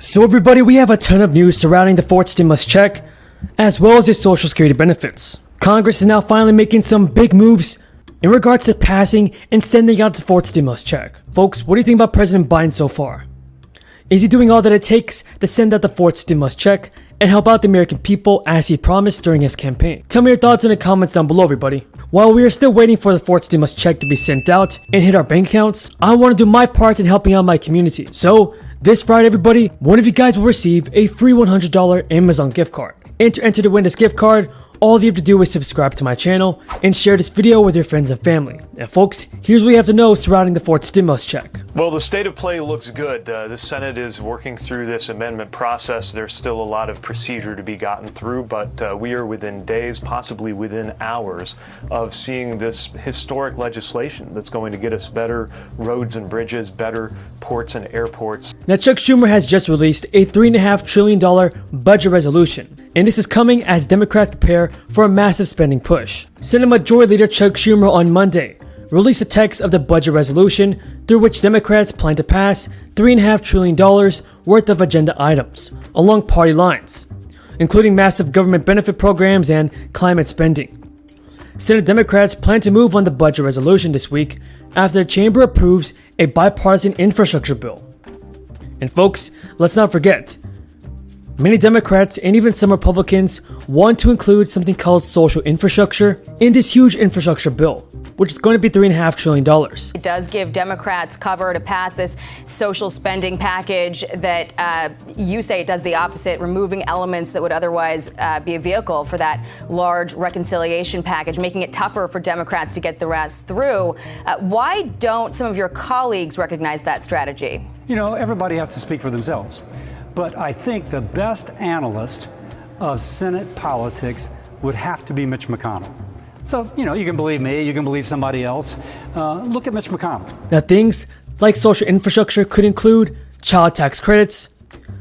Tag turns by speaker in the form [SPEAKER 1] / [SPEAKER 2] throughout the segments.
[SPEAKER 1] So everybody, we have a ton of news surrounding the fourth stimulus check, as well as the Social Security benefits. Congress is now finally making some big moves in regards to passing and sending out the fourth stimulus check. Folks, what do you think about President Biden so far? Is he doing all that it takes to send out the fourth stimulus check and help out the American people as he promised during his campaign? Tell me your thoughts in the comments down below, everybody. While we are still waiting for the fourth stimulus check to be sent out and hit our bank accounts, I want to do my part in helping out my community. So, this Friday, everybody, one of you guys will receive a free $100 Amazon gift card. And to enter to win this gift card, all you have to do is subscribe to my channel and share this video with your friends and family. Now folks, here's what you have to know surrounding the fourth stimulus check.
[SPEAKER 2] Well, the state of play looks good. The Senate is working through this amendment process. There's still a lot of procedure to be gotten through, but we are within days, possibly within hours, of seeing this historic legislation that's going to get us better roads and bridges, better ports and airports.
[SPEAKER 1] Now Chuck Schumer has just released a $3.5 trillion budget resolution. And this is coming as Democrats prepare for a massive spending push. Senate Majority Leader Chuck Schumer on Monday released a text of the budget resolution through which Democrats plan to pass $3.5 trillion worth of agenda items along party lines, including massive government benefit programs and climate spending. Senate Democrats plan to move on the budget resolution this week after the chamber approves a bipartisan infrastructure bill. And folks, let's not forget, many Democrats and even some Republicans want to include something called social infrastructure in this huge infrastructure bill, which is going to be $3.5 trillion.
[SPEAKER 3] It does give Democrats cover to pass this social spending package that you say it does the opposite, removing elements that would otherwise be a vehicle for that large reconciliation package, making it tougher for Democrats to get the rest through. Why don't some of your colleagues recognize that strategy?
[SPEAKER 4] You know, everybody has to speak for themselves. But I think the best analyst of Senate politics would have to be Mitch McConnell. So, you know, you can believe me, you can believe somebody else. Look at Mitch McConnell.
[SPEAKER 1] Now, things like social infrastructure could include child tax credits,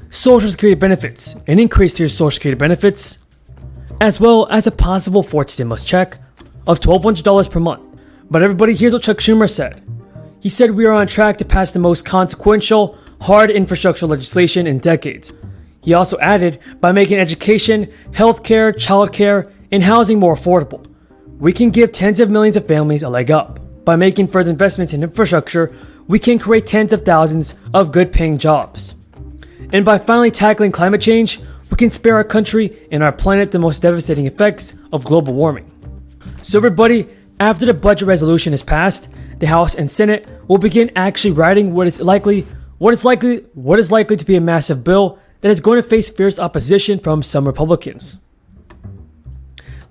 [SPEAKER 1] Social Security benefits, an increase to your Social Security benefits, as well as a possible fourth stimulus check of $1,200 per month. But everybody, here's what Chuck Schumer said. He said we are on track to pass the most consequential, hard infrastructure legislation in decades. He also added, by making education, healthcare, childcare, and housing more affordable, we can give tens of millions of families a leg up. By making further investments in infrastructure, we can create tens of thousands of good-paying jobs. And by finally tackling climate change, we can spare our country and our planet the most devastating effects of global warming. So everybody, after the budget resolution is passed, the House and Senate will begin actually writing what is likely to be a massive bill that is going to face fierce opposition from some Republicans.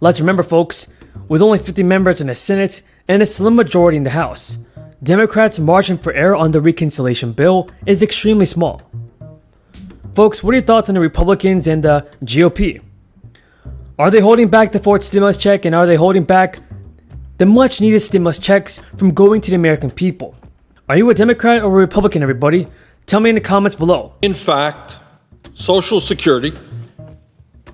[SPEAKER 1] Let's remember, folks, with only 50 members in the Senate and a slim majority in the House, Democrats' margin for error on the reconciliation bill is extremely small. Folks, what are your thoughts on the Republicans and the GOP? Are they holding back the fourth stimulus check, and are they holding back the much needed stimulus checks from going to the American people? Are you a Democrat or a Republican, everybody? Tell me in the comments below.
[SPEAKER 5] In fact, Social Security,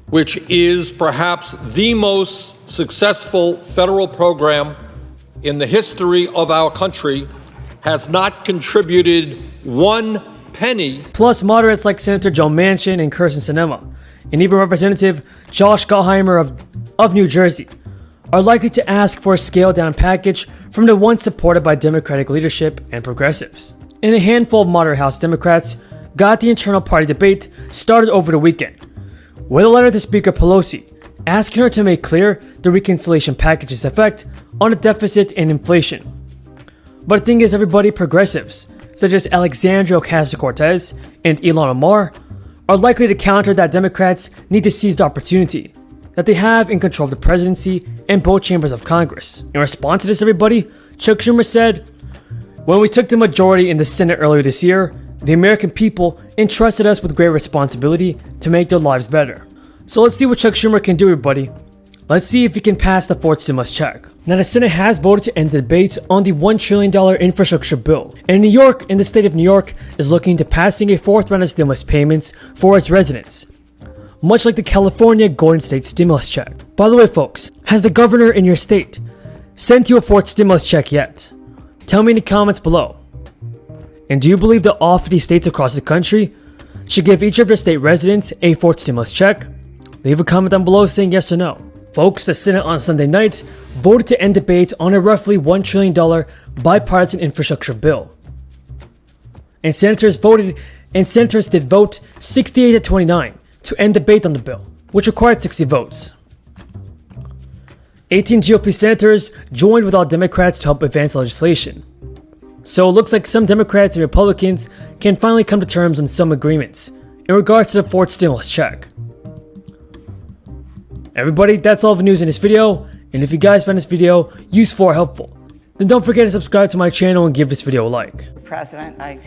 [SPEAKER 5] which is perhaps the most successful federal program in the history of our country, has not contributed one penny.
[SPEAKER 1] Plus, moderates like Senator Joe Manchin and Kirsten Sinema, and even Representative Josh Gottheimer of New Jersey, are likely to ask for a scaled-down package from the one supported by Democratic leadership and progressives. And a handful of moderate House Democrats got the internal party debate started over the weekend, with a letter to Speaker Pelosi asking her to make clear the reconciliation package's effect on the deficit and inflation. But the thing is, everybody, progressives such as Alexandria Ocasio-Cortez and Ilhan Omar are likely to counter that Democrats need to seize the opportunity that they have in control of the presidency and both chambers of Congress. In response to this, everybody, Chuck Schumer said, "When we took the majority in the Senate earlier this year, the American people entrusted us with great responsibility to make their lives better." So let's see what Chuck Schumer can do, everybody. Let's see if he can pass the fourth stimulus check. Now, the Senate has voted to end the debate on the $1 trillion infrastructure bill. And New York, and the state of New York, is looking to passing a fourth round of stimulus payments for its residents, much like the California Golden State stimulus check. By the way, folks, has the governor in your state sent you a fourth stimulus check yet? Tell me in the comments below. And do you believe that all 50 states across the country should give each of their state residents a fourth stimulus check? Leave a comment down below saying yes or no. Folks, the Senate on Sunday night voted to end debate on a roughly $1 trillion bipartisan infrastructure bill. And senators did vote 68-29 to end debate on the bill, which required 60 votes. 18 GOP senators joined with all Democrats to help advance legislation. So it looks like some Democrats and Republicans can finally come to terms on some agreements in regards to the fourth stimulus check. Everybody, that's all the news in this video, and if you guys found this video useful or helpful, then don't forget to subscribe to my channel and give this video a like.
[SPEAKER 6] President, I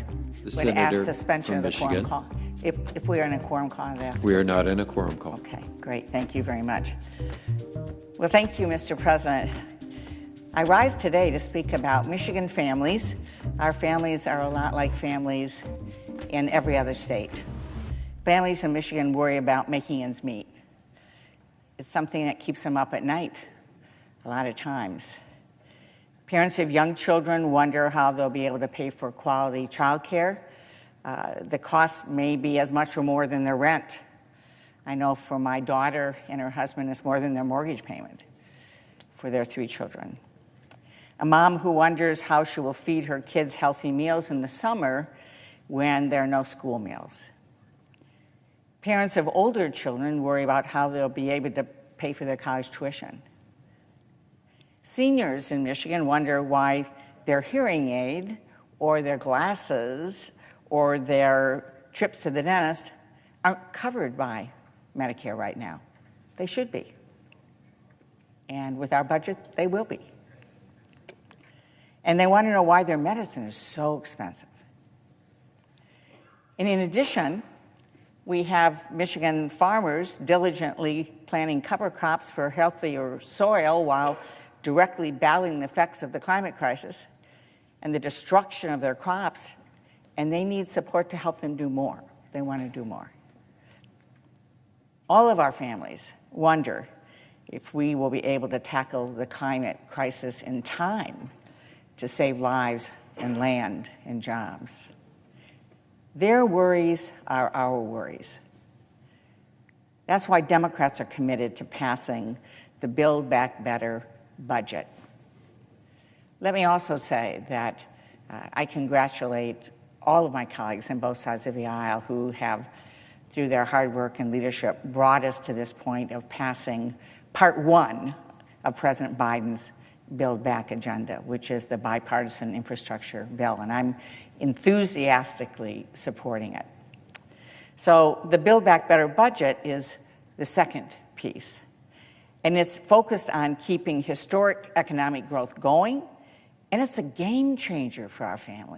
[SPEAKER 6] would ask suspension of the quorum call. If we are in a quorum call, I'd ask.
[SPEAKER 7] We are not in a quorum call.
[SPEAKER 6] Okay, great. Thank you very much. Well, thank you, Mr. President. I rise today to speak about Michigan families. Our families are a lot like families in every other state. Families in Michigan worry about making ends meet. It's something that keeps them up at night a lot of times. Parents of young children wonder how they'll be able to pay for quality childcare. The cost may be as much or more than their rent. I know for my daughter and her husband, it's more than their mortgage payment for their 3 children. A mom who wonders how she will feed her kids healthy meals in the summer when there are no school meals. Parents of older children worry about how they'll be able to pay for their college tuition. Seniors in Michigan wonder why their hearing aid or their glasses or their trips to the dentist aren't covered by Medicare right now. They should be. And with our budget, they will be. And they want to know why their medicine is so expensive. And in addition, we have Michigan farmers diligently planting cover crops for healthier soil while directly battling the effects of the climate crisis and the destruction of their crops, and they need support to help them do more. They want to do more. All of our families wonder if we will be able to tackle the climate crisis in time to save lives and land and jobs. Their worries are our worries. That's why Democrats are committed to passing the Build Back Better budget. Let me also say that I congratulate all of my colleagues on both sides of the aisle who have, through their hard work and leadership, brought us to this point of passing Part 1 of President Biden's Build Back agenda, which is the bipartisan infrastructure bill, and I'm enthusiastically supporting it. So the Build Back Better budget is the second piece, and it's focused on keeping historic economic growth going, and it's a game changer for our families.